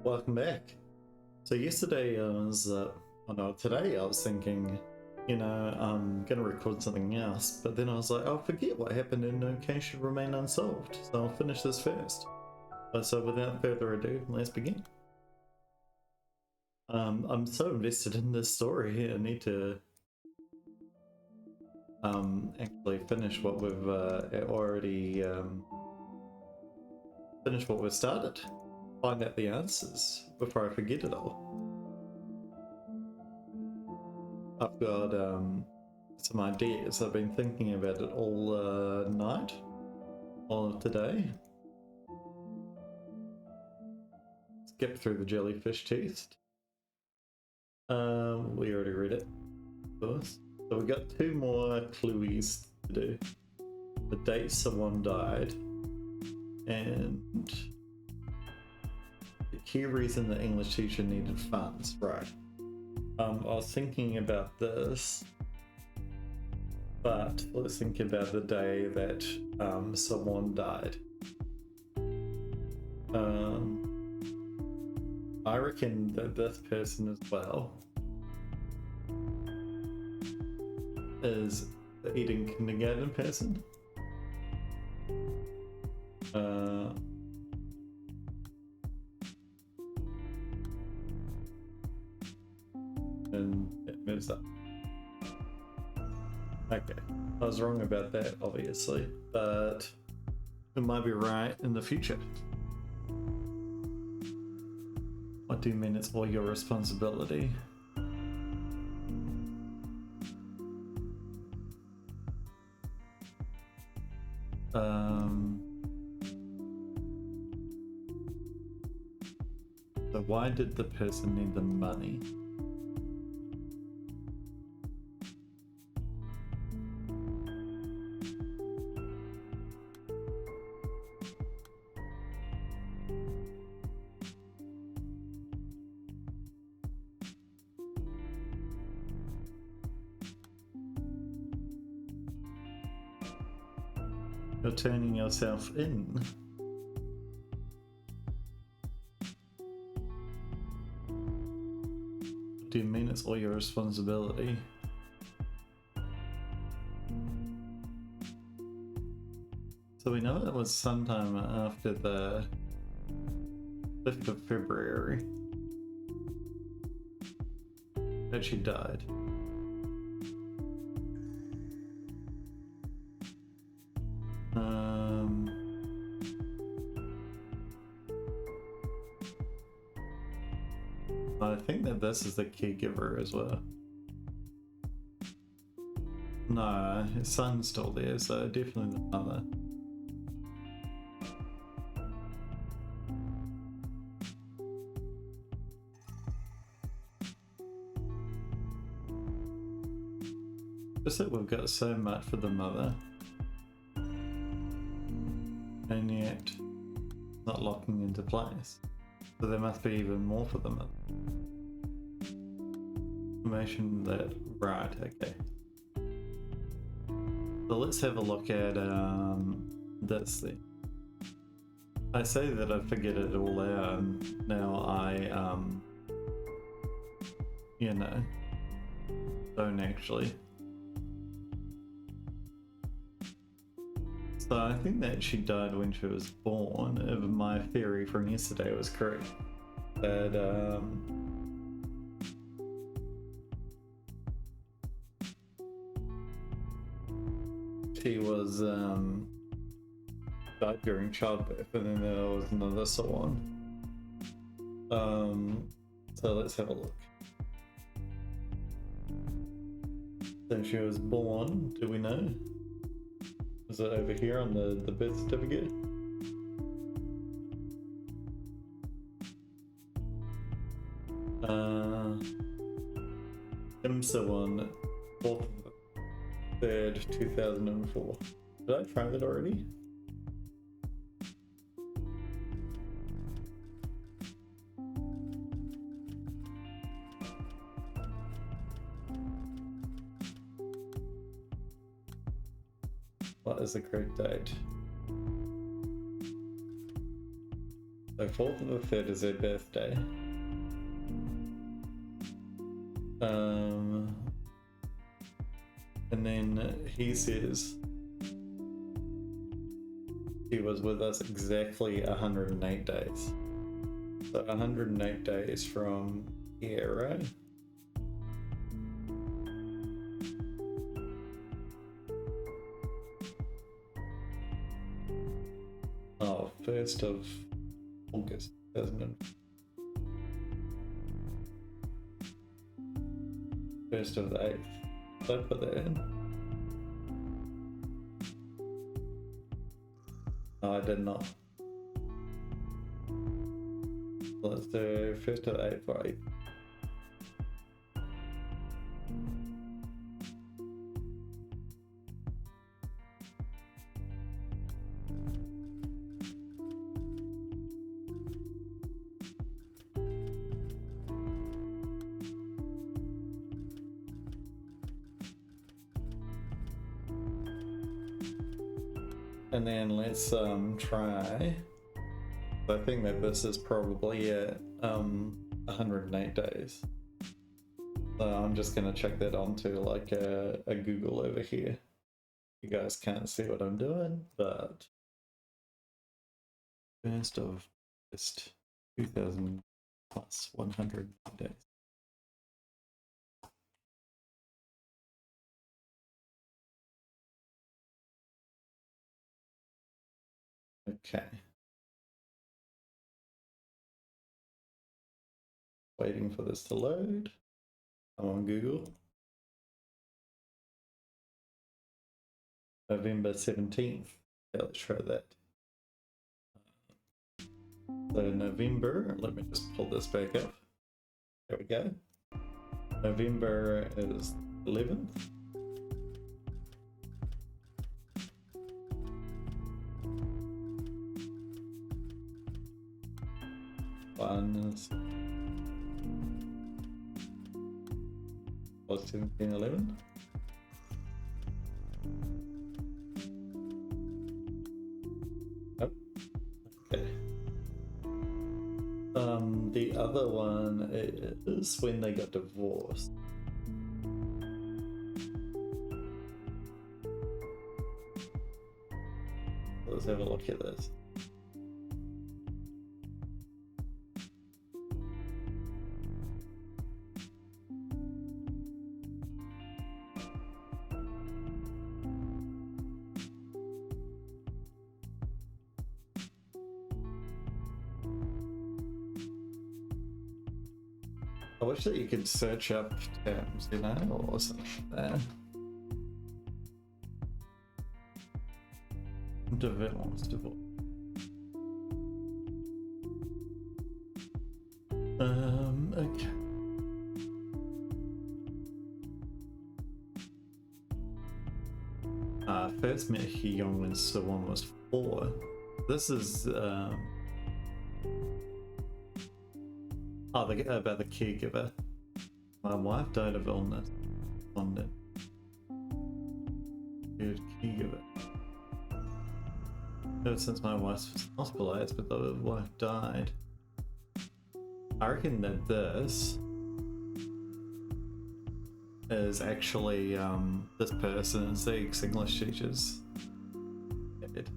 Welcome back. So yesterday I was, no, today I was thinking, I'm gonna record something else, but then I was like, I'll forget what happened in No Case Should Remain Unsolved, so I'll finish this first. So without further ado, let's begin. I'm so invested in this story, I need to actually finish what we've already finished what we've started. Find out the answers before I forget it all. I've got some ideas. I've been thinking about it all night, all of today. Skip through the jellyfish test. We already read it, of course. So we got two more clues to do. The date someone died, and the key reason the English teacher needed funds. Right. I was thinking about this, but let's think about the day that someone died. I reckon that this person as well is the Eden kindergarten person. And it moves up. Okay, I was wrong about that, obviously, but it might be right in the future. What do you mean it's all your responsibility? So why did the person need the money? You're turning yourself in. What do you mean it's all your responsibility? So we know it was sometime after the 5th of February that she died. I think that this is the caregiver as well. No, his son's still there, so definitely the mother. Just that we've got so much for the mother, and yet not locking into place. So there must be even more for the mother. Information that, right, okay. So let's have a look at this thing. I say that I figured it all out, and now I, don't actually. So I think that she died when she was born, if my theory from yesterday was correct. That, she was, died during childbirth, and then there was another so on. So let's have a look. So she was born, do we know? Is it over here on the birth certificate? Im-Sewon, 4th of 3rd, 2004. Did I try that already? What is the correct date? So 4th of the 3rd is her birthday. And then he says he was with us exactly 108 days. So 108 days from here, right? Oh, 1st of August, 2000. 1st of the 8th. So I put that in. No, I did not. Let's do 1st of the 8th, right? And then let's try. I think that this is probably at 108 days. So I'm just gonna check that onto like a Google over here. You guys can't see what I'm doing, but 1st of August 2000 plus 100 days. Okay. Waiting for this to load. I'm on Google. November 17th. Yeah, let's try that. So November, let me just pull this back up. There we go. November is 11th. One was 1711. Oh, okay. The other one is when they got divorced. Let's have a look at this. I wish that you could search up terms, you know, or something there. Divorce. Okay. First met Hyung when Sewon was 4. This is oh, about the caregiver. My wife died of illness. London. Good caregiver. Ever since my wife was hospitalized, but the wife died. I reckon that this is actually this person is the ex-English teacher's dad.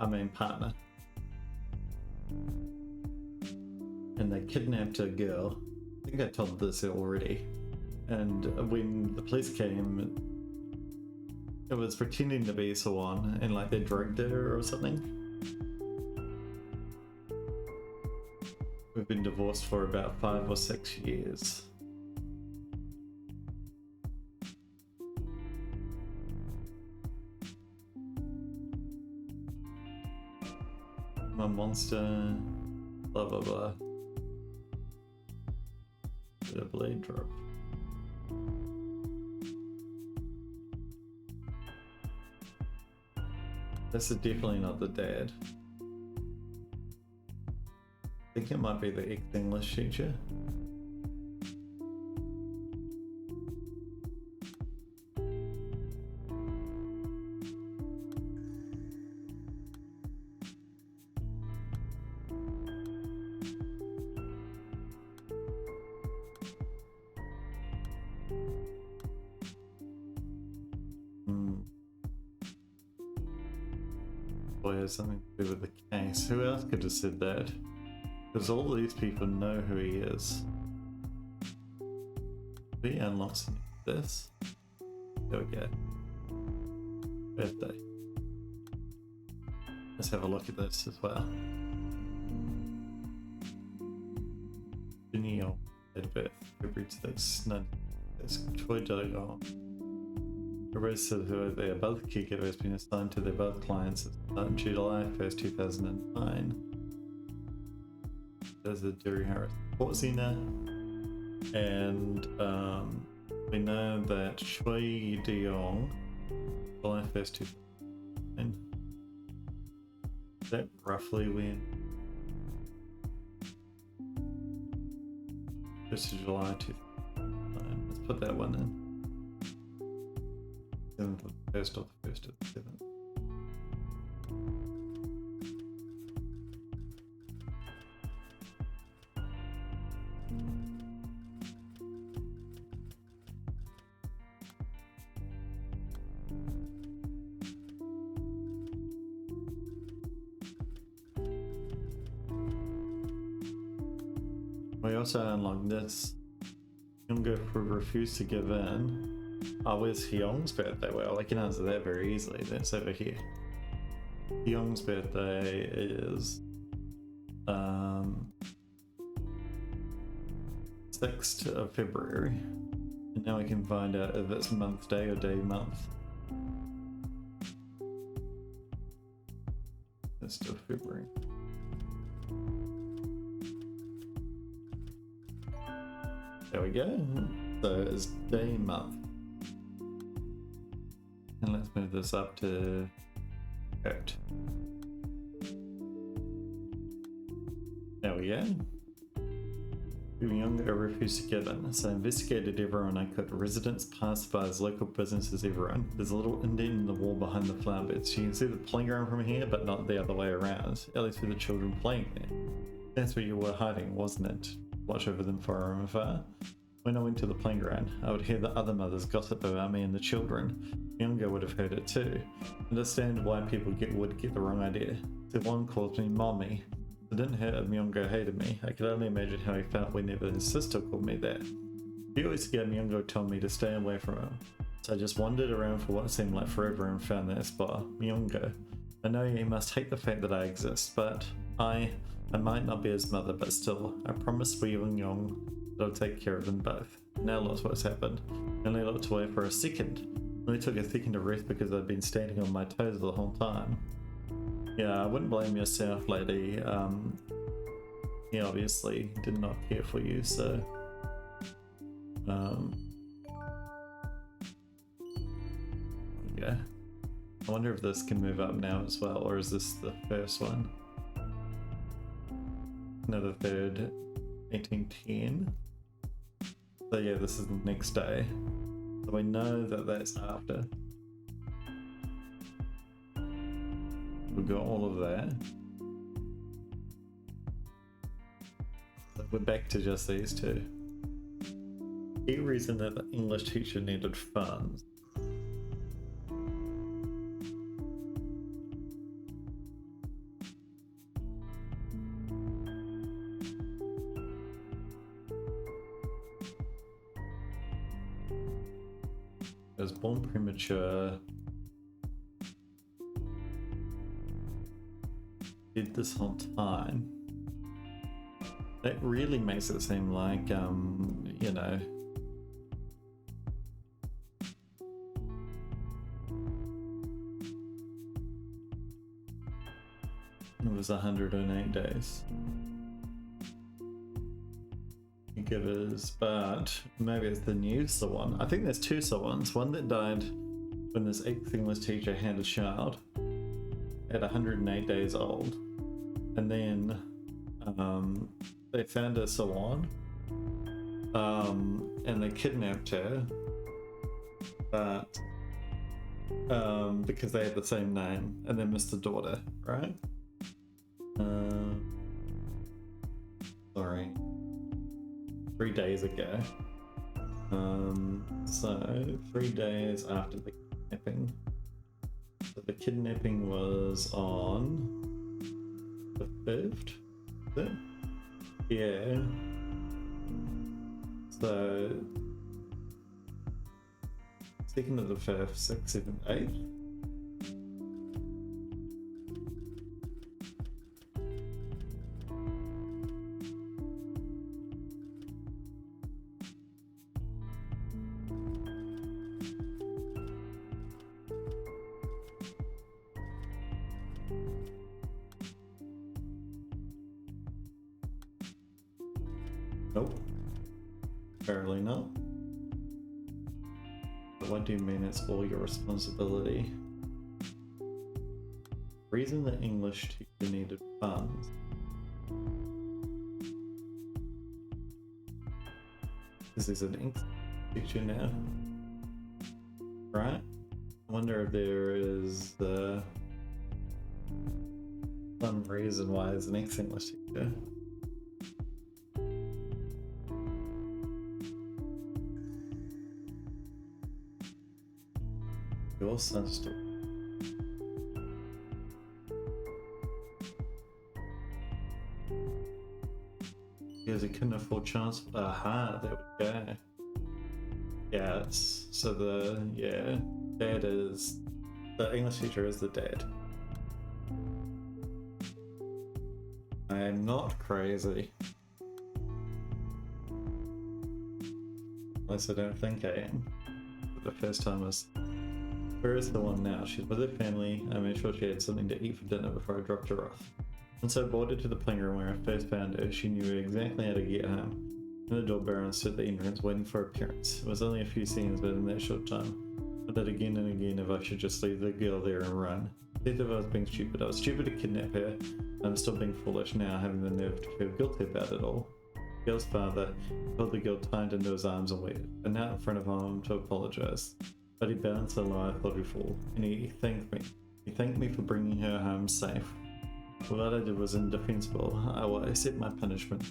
I mean partner. And they kidnapped a girl. I think I told this already. And when the police came, it was pretending to be Sewon, and like they drugged her or something. We've been divorced for about 5 or 6 years. I'm a monster, blah blah blah. Did a blade drop. This is definitely not the dad. I think it might be the ex-English teacher. boy has something to do with the case. Who else could have said that? Because all these people know who he is. We unlock this. There we go. Birthday. Let's have a look at this as well. Neil at birth, February 6th, that's Troy Delegon. The rest of the above caregiver has been assigned to the above clients on July 1st, 2009. There's the Jerry Harris Sports Center, and we know that Shui Deong, July 1st, 2009. Is that roughly when? 1st of July 2009. Let's put that one in. 7th of the 1st of the 1st of the 7th. We also unlocked this. Hyungo refused to give in. Oh, where's Hyung's birthday? Well, I can answer that very easily. That's over here. Hyung's birthday is 6th of February. And now we can find out if it's month day or day month. 1st of February. There we go. So it's day month. And let's move this up to Kurt. There we go. Younger refused to give in, so I investigated everyone I could. Residents, passersby, local businesses, everyone. There's a little indent in the wall behind the flower beds. You can see the playground from here, but not the other way around. At least for the children playing there. That's where you were hiding, wasn't it? Watch over them from afar. When I went to the playground, I would hear the other mothers gossip about me and the children. Younger would have heard it too. Understand why people would get the wrong idea. So one calls me mommy. It didn't hurt if Myungo hated me. I could only imagine how he felt whenever his sister called me that. He always scared Myungo told me to stay away from him. So I just wandered around for what seemed like forever and found that spot, Myungo. I know he must hate the fact that I exist, but I might not be his mother, but still, I promised Wee and Yong that I'll take care of them both. Now look what's happened. I only looked away for a second. I only took a second to rest because I'd been standing on my toes the whole time. Yeah, I wouldn't blame yourself, lady. He obviously did not care for you, so... yeah. I wonder if this can move up now as well, or is this the first one? Another third, 1810. So yeah, this is the next day. So we know that that's after. We've got all of that. So we're back to just these two. Key reason that the English teacher needed funds. I was born premature. Did this whole time. That really makes it seem like, you know, it was 108 days. Give us, but maybe it's the new Sawan. I think there's two Sawans. One that died when this English teacher had a child at 108 days old, and then they found a Sawan, and they kidnapped her, but because they had the same name, and they missed the daughter, right? Sorry. 3 days ago. So 3 days after the kidnapping. So the kidnapping was on the 5th, is it? Yeah. So 2nd of the 5th, 6th, 7th, 8th. Nope. Apparently not. But what do you mean it's all your responsibility? Reason the English teacher needed funds. This is an English teacher now. Right? I wonder if there is some reason why it's an English teacher. Your son's story. Because he couldn't afford transport. Aha, there we go. Yeah, so dad is the English teacher is the dad. I am not crazy. At least I don't think I am. The first time was. Where is the one now? She's with her family. I made sure she had something to eat for dinner before I dropped her off. And so I boarded her to the playground where I first found her. She knew exactly how to get home. And the doorbell and stood at the entrance waiting for her parents. It was only a few seconds, but in that short time, I did again and again if I should just leave the girl there and run. Instead of I was being stupid. I was stupid to kidnap her. I'm still being foolish now, having the nerve to feel guilty about it all. The girl's father held the girl tight into his arms and waited, and now in front of him to apologize. But he bounced along, I thought he'd fall, and he thanked me. He thanked me for bringing her home safe. Well, what I did was indefensible. I will accept my punishment.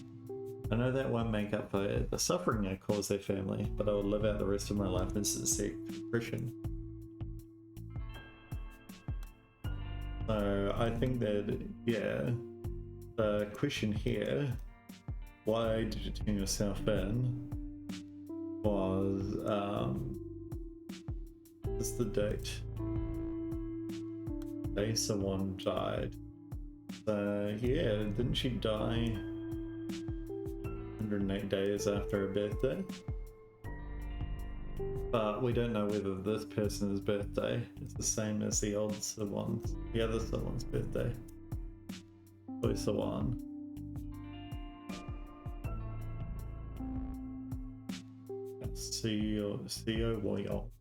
I know that won't make up for the suffering I caused their family, but I will live out the rest of my life in sincere contrition. So I think that, yeah, the question here, why did you turn yourself in, was, what's the date? Day someone died. So yeah, didn't she die 108 days after her birthday? But we don't know whether this person's birthday is the same as the other someone's birthday. Closer one. CEO Royal.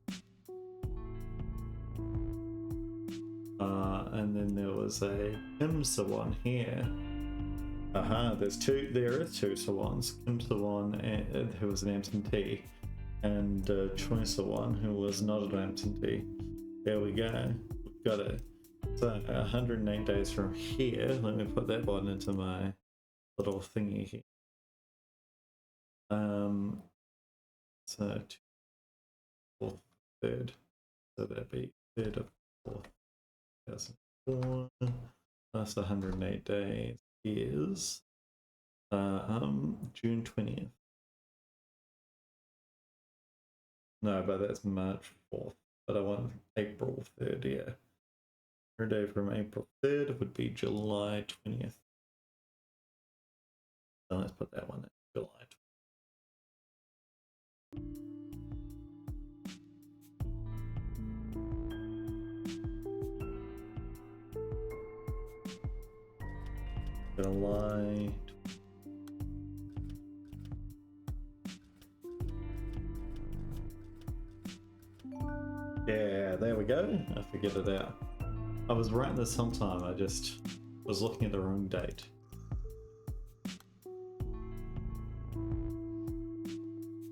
And then there was a Kim Sawan here. Aha, there is two Sawans. Kim Sawan, who was an absentee, and Choi Sawan, who was not an absentee. There we go. We've got it. So 108 days from here. Let me put that one into my little thingy here. So 4th, 3rd. So that'd be 3rd of 4th. 2004 plus 108 days is June 20th. No, but that's March 4th. But I want April 3rd, yeah. Her day from April 3rd would be July 20th. So let's put that one in July 20th. July. Yeah, there we go. I figured it out. I was right this whole time. I just was looking at the wrong date.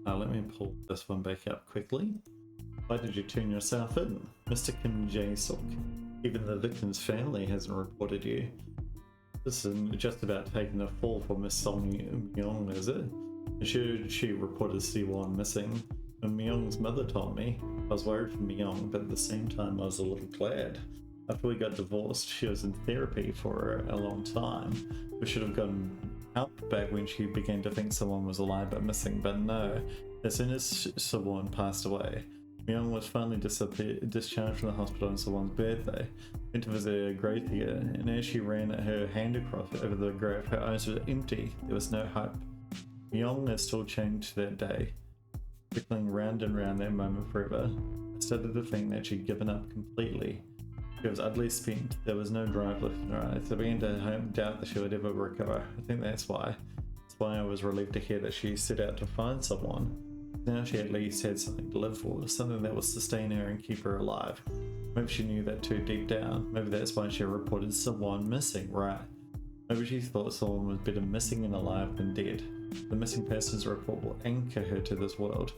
Let me pull this one back up quickly. Why did you turn yourself in, Mr. Kim Jae-suk? Even the victim's family hasn't reported you. This isn't just about taking a fall for Miss Song Myung, is it? She reported Siwon missing. When Myung's mother told me, I was worried for Myung, but at the same time I was a little glad. After we got divorced, she was in therapy for a long time. We should have gotten help back when she began to think someone was alive but missing, but no. As soon as someone passed away, Myung was finally discharged from the hospital on someone's birthday. Went to visit her grave digger, and as she ran her hand across over the grave, her eyes were empty. There was no hope. Myung is still chained to that day, circling round and round that moment forever. I started to think that she'd given up completely. She was utterly spent. There was no drive left in her eyes. I began to doubt that she would ever recover. I think that's why. That's why I was relieved to hear that she set out to find someone. Now she at least had something to live for, something that would sustain her and keep her alive. Maybe she knew that too deep down. Maybe that's why she reported someone missing, right? Maybe she thought someone was better missing and alive than dead. The missing persons report will anchor her to this world,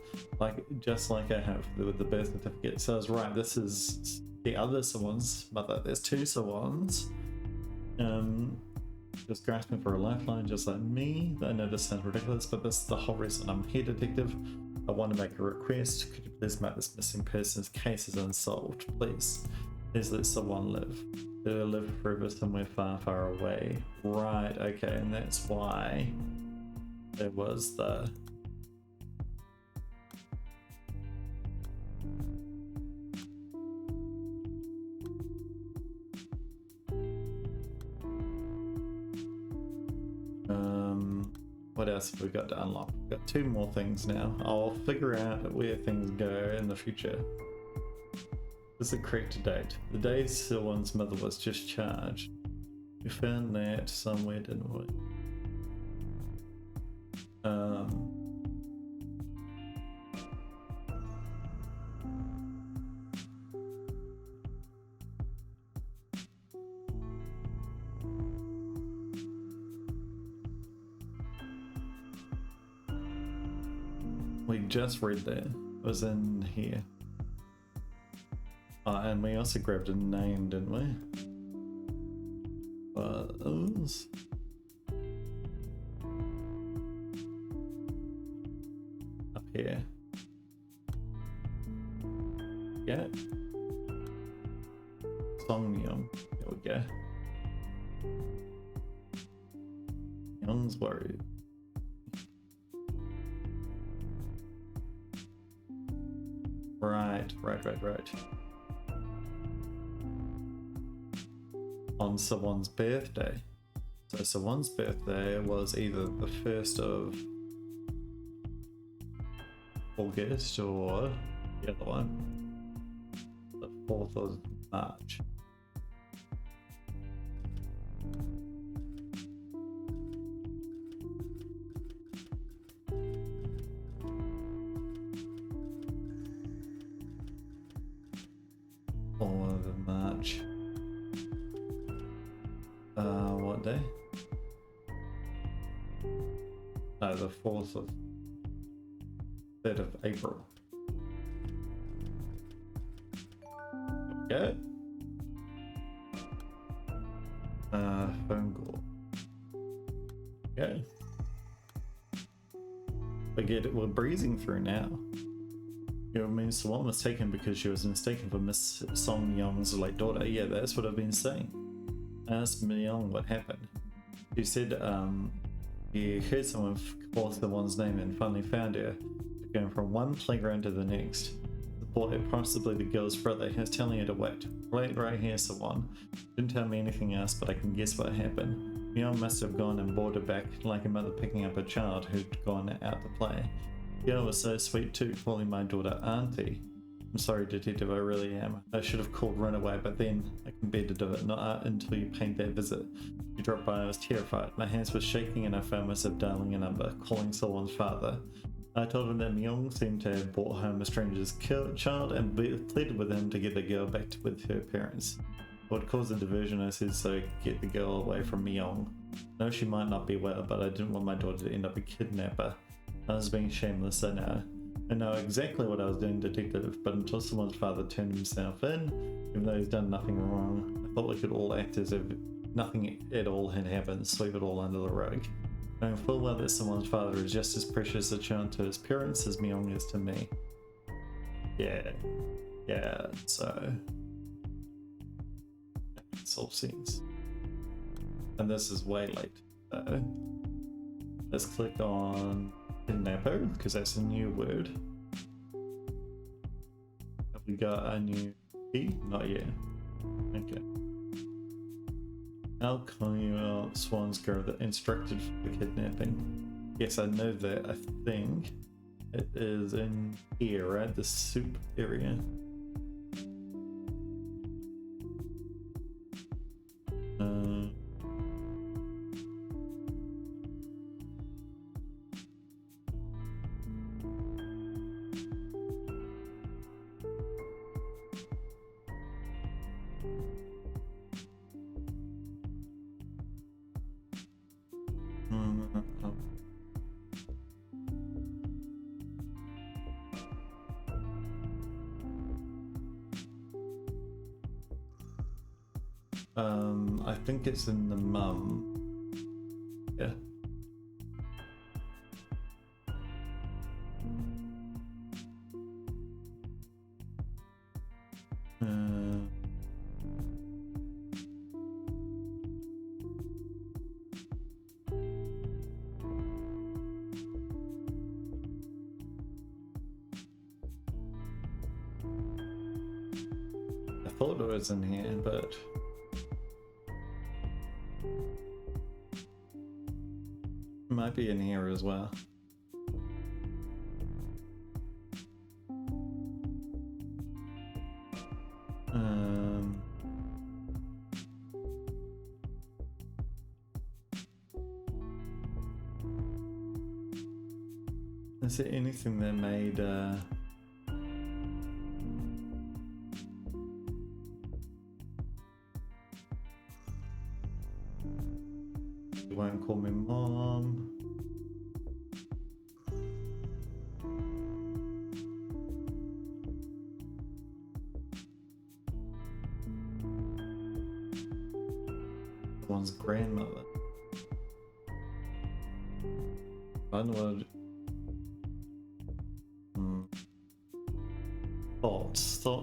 just like I have with the birth certificate. So I was right, this is the other someone's mother. There's two someone's. Just grasping for a lifeline just like me. I know this sounds ridiculous, but this is the whole reason I'm here, detective. I want to make a request. Could you please mark this missing person's case as unsolved? Please let someone live. Let her live forever somewhere far, far away. Right, okay, and that's why there was the... What else have we got to unlock? We've got two more things now. I'll figure out where things go in the future. This is the correct date. The day someone's mother was discharged. We found that somewhere, didn't we? We just read that. It was in here. And we also grabbed a name, didn't we? Was up here. Yeah. Song-Myung. There we go. Young's worried. Right. On someone's birthday. So someone's birthday was either the 1st of August or the other one, the 4th of March. March. What day? No, the 4th of 3rd of April. There we go. Phone call. Okay. We're breezing through now. It means the woman was taken because she was mistaken for Miss Song-Myung's late daughter. Yeah, that's what I've been saying. I asked Myung what happened. She said he heard someone call someone's name and finally found her. Going from one playground to the next. The boy, possibly the girl's brother, was telling her to wait. Right here, someone. Didn't tell me anything else, but I can guess what happened. Myung must have gone and brought her back like a mother picking up a child who'd gone out to play. The girl was so sweet too, calling my daughter Auntie. I'm sorry, detective, I really am. I should have called Runaway, but then I can bear to do it, not until you paid that visit. You dropped by, I was terrified. My hands were shaking and I found myself dialing a number, calling someone's father. I told him that Myung seemed to have brought home a stranger's child and pleaded with him to get the girl back with her parents. It would cause a diversion, I said, so get the girl away from Myung. No, she might not be well, but I didn't want my daughter to end up a kidnapper. I was being shameless, I know. I know exactly what I was doing, detective, but until someone's father turned himself in, even though he's done nothing wrong, I thought we could all act as if nothing at all had happened, sweep it all under the rug. Knowing full well that someone's father is just as precious a child to his parents as Myung is to me. Yeah, so... unsolved scenes. And this is way late. So let's click on kidnapper because that's a new word. Have we got a new key? Not yet. Okay. How come you swans girl that instructed for kidnapping? Yes, I know that. I think it is in here, right? The soup area. I think it's in the mum. Yeah. I thought it was in here, but might be in here as well. Is there anything that made you won't call me mom? One's grandmother. I don't know what. Thoughts. Sorry,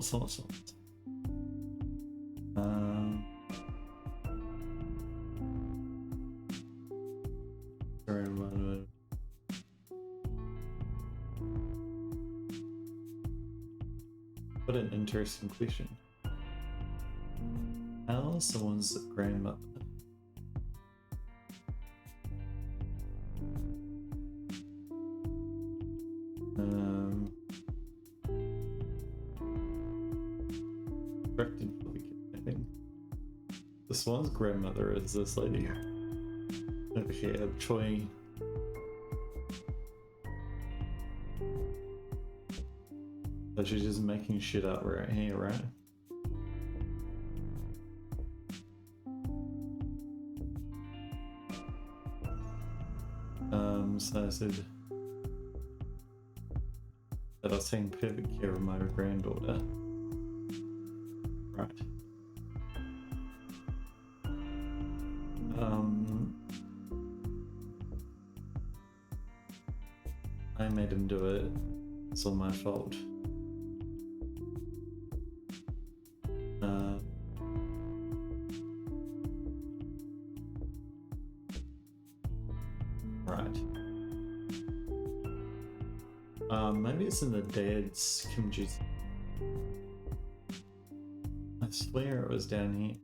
what an interesting question. How someone's grandmother? For the kidnapping. This one's grandmother is this lady over here, Choi. So she's just making shit up right here, right? So I said that I was taking perfect care of my granddaughter. Right. I made him do it. It's all my fault. Right. Maybe it's in the dad's kimchi. I swear it was down here.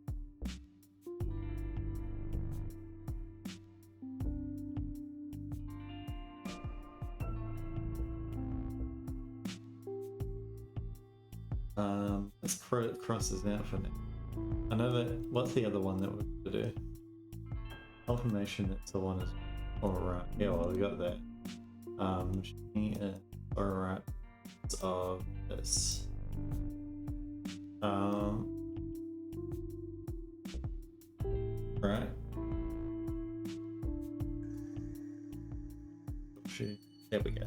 Let's cross this out for now. I know that. What's the other one that we're going to do? Confirmation that someone is alright. Yeah, well, we got that. She is alright of this. Right. There we go.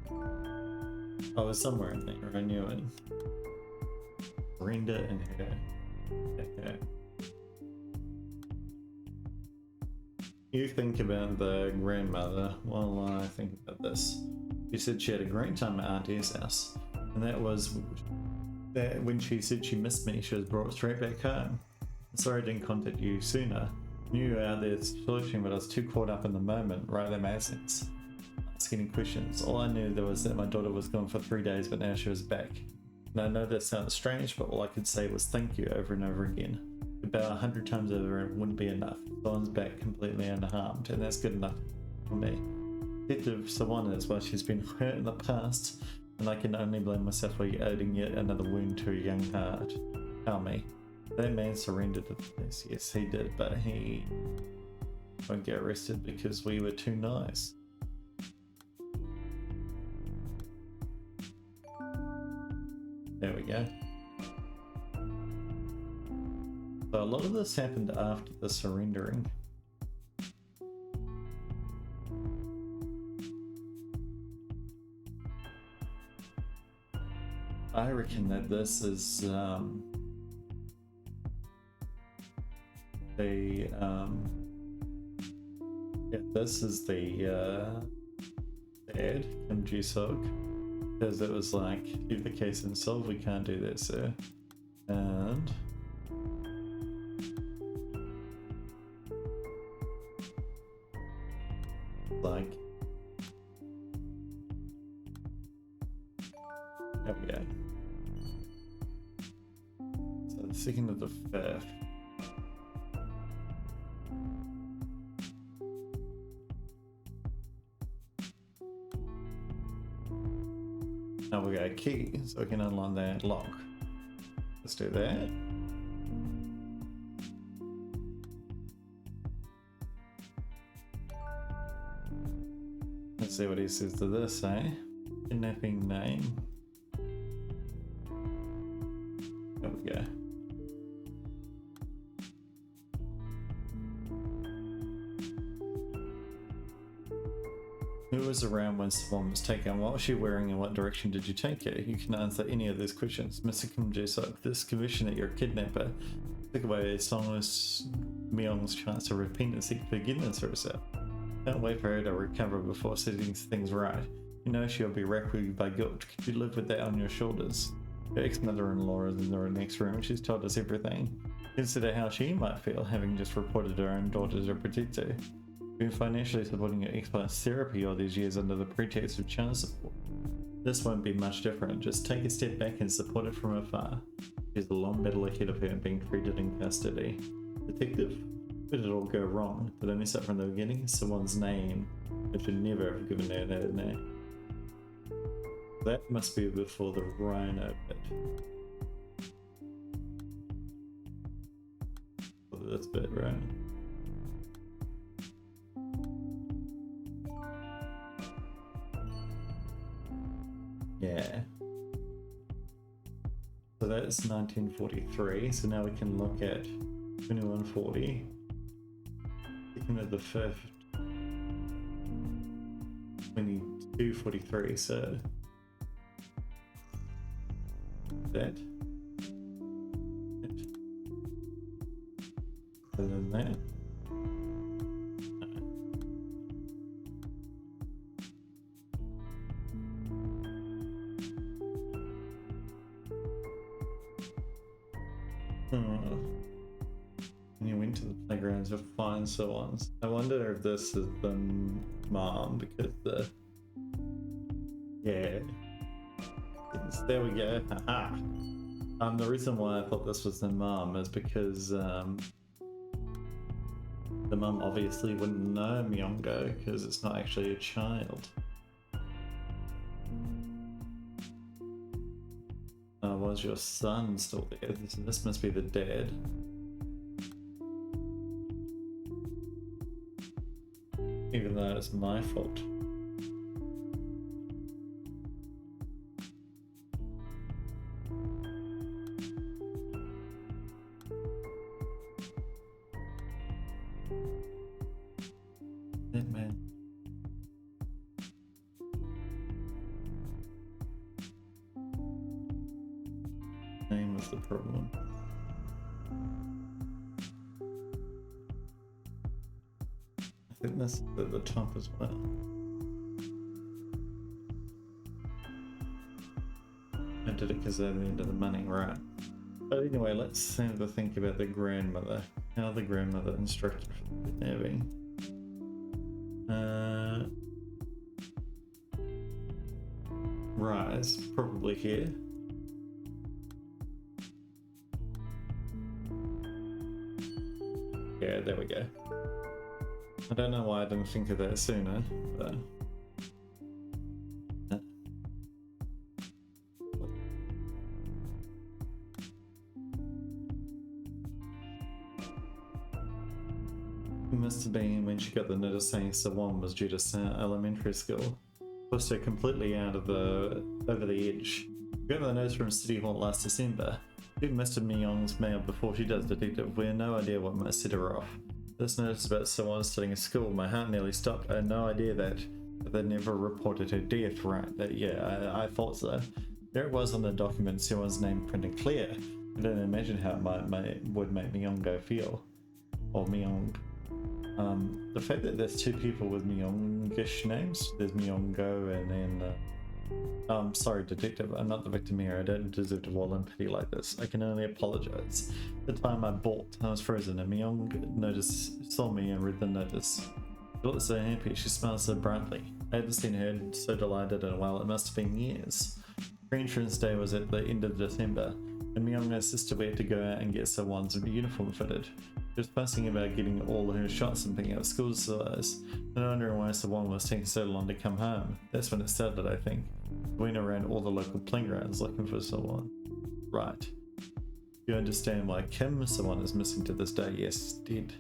Oh, it was somewhere in there. I knew it. Brenda and her. Okay. You think about the grandmother while I think about this. She said she had a great time at Auntie's house, and that was that when she said she missed me, she was brought straight back home. Sorry I didn't contact you sooner. Knew you were out there searching, but I was too caught up in the moment, right? That makes sense. Asking questions. All I knew there was that my daughter was gone for 3 days, but now she was back. And I know that sounds strange, but all I could say was thank you over and over again. About 100 times over, it wouldn't be enough. Someone's back completely unharmed, and that's good enough for me. Detective Sawana is why she's been hurt in the past, and I can only blame myself for adding yet another wound to her young heart. Tell me, that man surrendered to the police. Yes, he did, but he won't get arrested because we were too nice. There we go. So a lot of this happened after the surrendering. I reckon that this is this is the ad from G-Sog, because it was like, keep the case unsolved, we can't do that, sir. And like, there we go. So the 2nd of the 5th. Now we got a key, so we can unlock that lock. Let's do that. Let's see what he says to this, eh? Kidnapping name. There we go. Who was around when Savon was taken? What was she wearing and what direction did you take her? You can answer any of these questions. Mr. Kim Jae-suk, this conviction that you're a kidnapper took away Songless Myung's chance to repent and seek forgiveness for herself. Don't wait for her to recover before setting things right. You know she'll be racked by guilt. Could you live with that on your shoulders? Her ex-mother-in-law is in the next room. She's told us everything. Consider how she might feel having just reported her own daughter to protect her. Been financially supporting your ex-wife's therapy all these years under the pretext of child support. This won't be much different. Just take a step back and support it from afar. She has a long battle ahead of her being treated in custody. Detective, where did it all go wrong? Did I mess up from the beginning? Someone's name. I should never have given her that name. That must be before the Rhino bit. This bit, right? Yeah. So that's 1943. So now we can look at 2140. Looking at the 5th. 2243. So that. Other than that. And you went to the playground to find someone. I wonder if this is the mom, because the yeah. There we go. Haha. The reason why I thought this was the mom is because the mum obviously wouldn't know Myungo because it's not actually a child. Was your son still there? This must be the dad. Even though it's my fault. That man. Name was the problem. I think that's at the top as well. I did it because they're the end of the money, right? But anyway, let's have a think about the grandmother. How the grandmother instructed for the kidnapping. Rise, probably here. Yeah, there we go. I don't know why I didn't think of that sooner, but... It must have been when she got the notice saying Sawan was due to start elementary school. Pushed her completely over the edge. We got the notice from City Hall last December. She Mr. Myung's mail before she does, Detective. We have no idea what might set her off. This notice about Sawan studying at school, my heart nearly stopped. I had no idea that they never reported her death, right? Yeah, I thought so. There it was on the document, Sawan's name printed clear. I didn't imagine how it would make Myung go feel. Or Myung. The fact that there's two people with Myungish names, there's Myungo and then, sorry Detective, I'm not the victim here, I don't deserve to wallow in pity like this, I can only apologise. The time I balked, I was frozen and Myung saw me and read the notice. She looked so happy, she smiled so brightly. I hadn't seen her so delighted in a while, it must have been years. Pre-entrance day was at the end of December, and Myung and her sister were to go out and get Sawan's uniform fitted. She was fussing about getting all her shots and picking up school supplies, and wondering why Sawan was taking so long to come home. That's when it started, I think. We went around all the local playgrounds looking for Sawan. Right. You understand why Kim Sawan is missing to this day? Yes, did.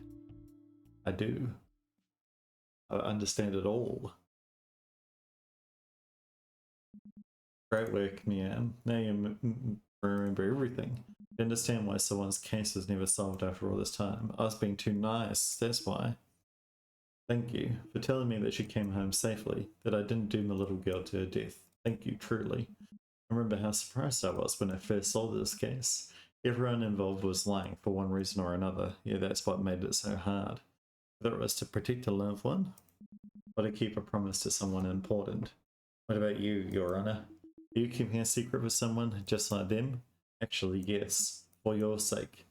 I do. I understand it all. Great work, Miam. Now you remember everything. You understand why someone's case was never solved after all this time. I was being too nice, that's why. Thank you for telling me that she came home safely, that I didn't doom a little girl to her death. Thank you, truly. I remember how surprised I was when I first solved this case. Everyone involved was lying for one reason or another. Yeah, that's what made it so hard. Whether it was to protect a loved one, or to keep a promise to someone important. What about you, Your Honor? Are you keeping a secret with someone just like them? Actually, yes. For your sake.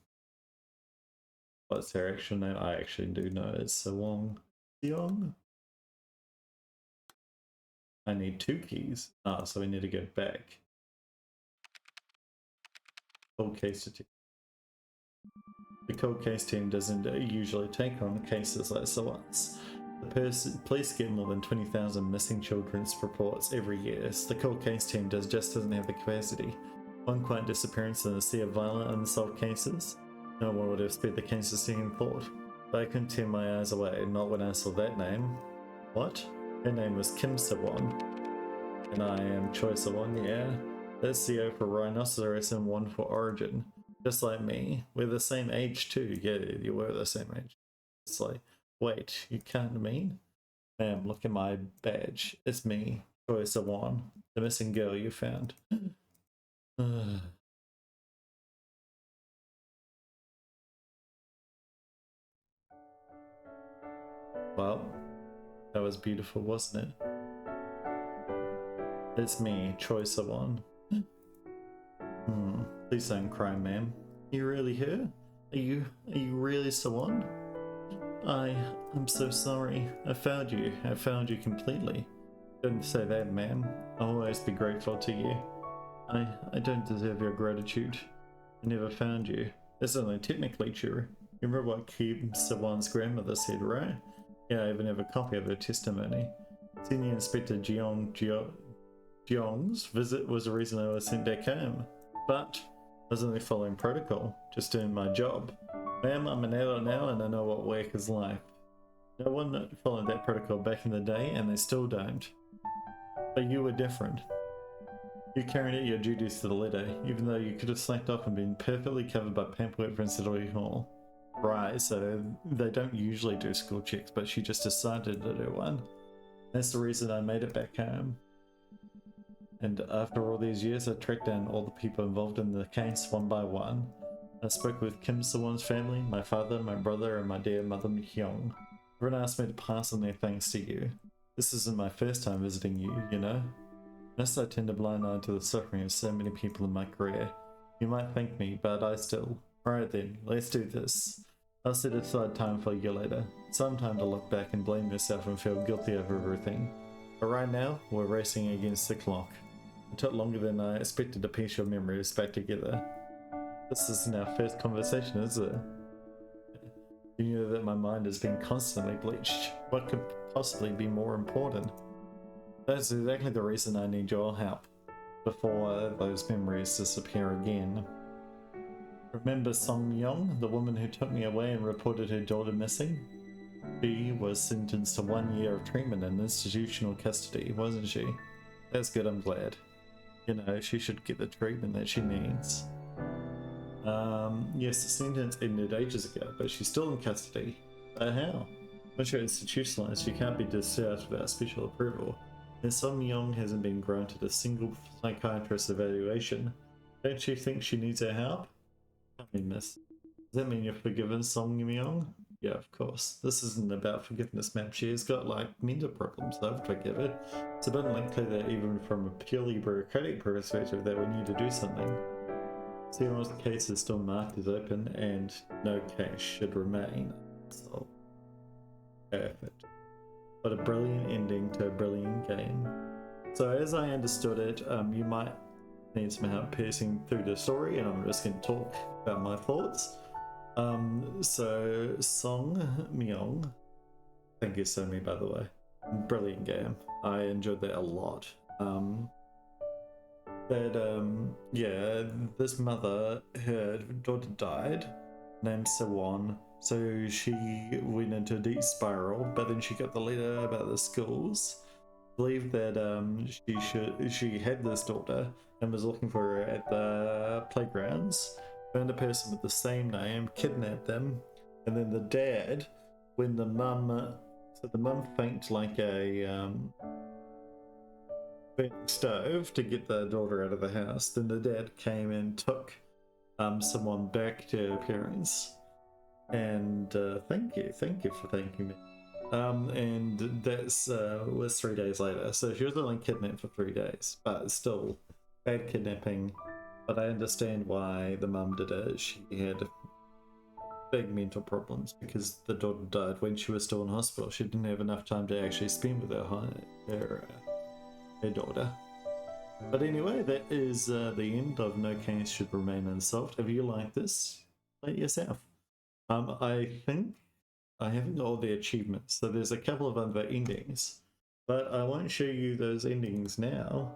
What's her actual name? I actually do know. It's Sawong Seong. I need 2 keys. Ah, so we need to go back. Cold case to the cold case team doesn't usually take on cases like Sawang's. The police get more than 20,000 missing children's reports every year. So the cold case team just doesn't have the capacity. One quiet disappearance in a sea of violent unsolved cases. No one would have spared the case a second thought. But I couldn't tear my eyes away, not when I saw that name. What? Her name was Kim Sawon. And I am Choi Sawon, yeah. That's CO for Rhinoceros and 1 for Origin. Just like me. We're the same age too. Yeah, you were the same age. It's like, wait, you can't mean? Ma'am, look at my badge. It's me, Choi Sawon, the missing girl you found. Well, that was beautiful, wasn't it? It's me, Choi Sawon. Please don't cry, ma'am. You really her? Are you really Sawon? I'm so sorry. I found you completely. Don't say that, ma'am. I'll always be grateful to you. I don't deserve your gratitude. I never found you. That's only technically true. You remember what Kim Sawon's grandmother said, right? Yeah, I even have a copy of her testimony. Senior Inspector Jeong's visit was the reason I was sent back home. But I was only following protocol, just doing my job. Ma'am, I'm an adult now and I know what work is like. No one followed that protocol back in the day and they still don't. But you were different. You carried out your duties to the letter, even though you could have slacked off and been perfectly covered by paperwork from City Hall. Right, so they don't usually do school checks, but she just decided to do one. That's the reason I made it back home. And after all these years, I tracked down all the people involved in the case one by one. I spoke with Kim Sawon's family, my father, my brother, and my dear mother Hyung. Everyone asked me to pass on their thanks to you. This isn't my first time visiting you, you know? Unless I turned a blind eye to the suffering of so many people in my career. You might thank me, but I still. Alright then, let's do this. I'll set aside time for you later. Some time to look back and blame yourself and feel guilty over everything. But right now, we're racing against the clock. It took longer than I expected to piece your memories back together. This isn't our first conversation, is it? You know that my mind has been constantly bleached. What could possibly be more important? That's exactly the reason I need your help, before those memories disappear again. Remember Song Myung, the woman who took me away and reported her daughter missing? She was sentenced to 1 year of treatment in institutional custody, wasn't she? That's good, I'm glad. You know, she should get the treatment that she needs. Yes, the sentence ended ages ago, but she's still in custody. How? Once you're institutionalized, you can't be discharged without special approval. And Song Myung hasn't been granted a single psychiatrist evaluation. Don't you think she needs our help? I mean, miss. Does that mean you're forgiven Song Myung? Yeah, of course. This isn't about forgiveness, ma'am. She has got, like, mental problems. I would forgive her. It's abundantly clear that even from a purely bureaucratic perspective that we need to do something. Seymour's case is still marked as open and no case should remain unsolved. Perfect. What a brilliant ending to a brilliant game. So as I understood it, you might need some help piercing through the story, and I'm just going to talk about my thoughts. So Song Myung, thank you so much by the way, brilliant game. I enjoyed that a lot. Yeah, this mother, her daughter died, named Sewon, so she went into a deep spiral, but then she got the letter about the schools, believed that she had this daughter and was looking for her at the playgrounds, found a person with the same name, kidnapped them, and then the dad, when the mum, so the mum faked like a stove to get the daughter out of the house. Then the dad came and took someone back to her parents. And thank you for thanking me. And that's was 3 days later. So she was only kidnapped for 3 days, but still bad kidnapping. But I understand why the mum did it. She had big mental problems because the daughter died when she was still in hospital. She didn't have enough time to actually spend with her daughter. But anyway, that is the end of No Case Should Remain Unsolved. If you like this, play it yourself. I think I haven't got all the achievements, so there's a couple of other endings, but I won't show you those endings now.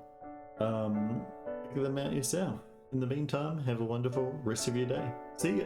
Figure them out yourself. In the meantime, have a wonderful rest of your day. See ya!